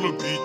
le beat.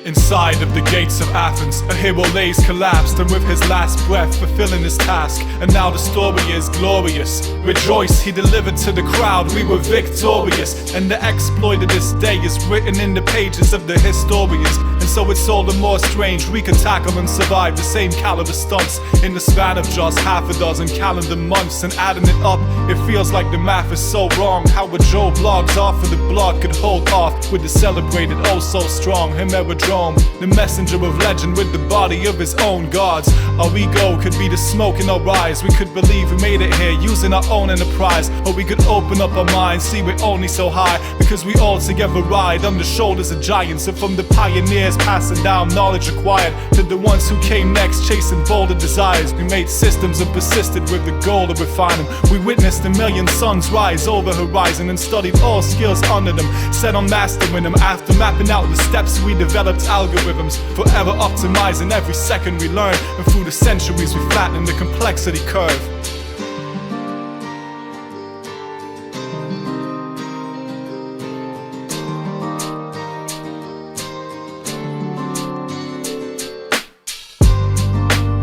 Inside of the gates of Athens, a hero lays collapsed, and with his last breath fulfilling his task. And now the story is glorious. Rejoice, he delivered to the crowd, we were victorious. And the exploit of this day is written in the pages of the historians. And so it's all the more strange we can tackle and survive the same caliber stunts in the span of just half a dozen calendar months. And adding it up, it feels like the math is so wrong. How a Joe blogs off of the blog could hold off with the celebrated oh so strong Hemerodrome, the messenger of legend with the body of his own gods. Our ego could be the smoke in our eyes. We could believe we made it here using our own enterprise. Or we could open up our minds, see we're only so high because we all together ride on the shoulders of giants. And from the pioneers passing down knowledge acquired to the ones who came next chasing bolder desires, we made systems and persisted with the goal to refine them. We witnessed a million suns rise over horizon and studied all skills under them, set on mastering them. After mapping out the steps, we developed algorithms, forever optimizing every second we learn. And through the centuries we flattened the complexity curve.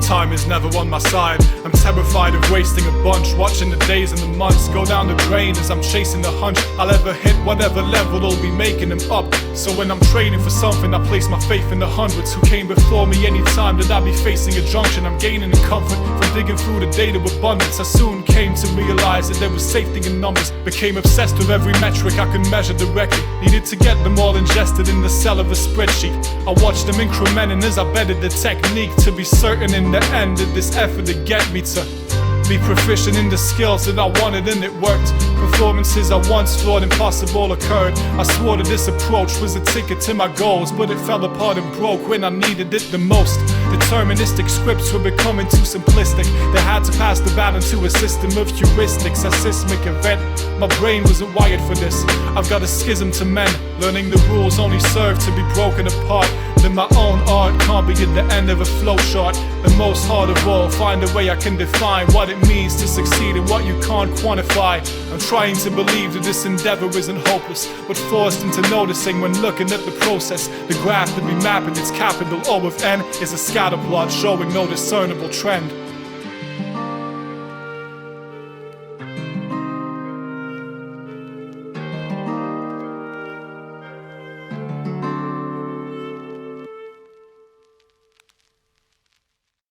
Time is never on my side. I'm terrified of wasting a bunch, watching the days and the months go down the drain as I'm chasing the hunch. I'll ever hit whatever level I'll be making them up. So when I'm training for something, I place my faith in the hundreds who came before me. Anytime that I'll be facing a junction, I'm gaining in comfort from digging through the data abundance. I soon came to realize that there was safety in numbers. Became obsessed with every metric I could measure directly. Needed to get them all ingested in the cell of a spreadsheet. I watched them incrementing as I bettered the technique to be certain in the end of this effort to get me to be proficient in the skills that I wanted, and it worked. Performances I once thought impossible occurred. I swore that this approach was a ticket to my goals, but it fell apart and broke when I needed it the most. Deterministic scripts were becoming too simplistic. They had to pass the baton to a system of heuristics, a seismic event. My brain wasn't wired for this. I've got a schism to mend. Learning the rules only serve to be broken apart. Then my own art can't be at the end of a flow chart. And most hard of all, find a way I can define what it means to succeed in what you can't quantify. I'm trying to believe that this endeavor isn't hopeless, but forced into noticing when looking at the process. The graph that we map in its capital O of N is a scatter plot showing no discernible trend.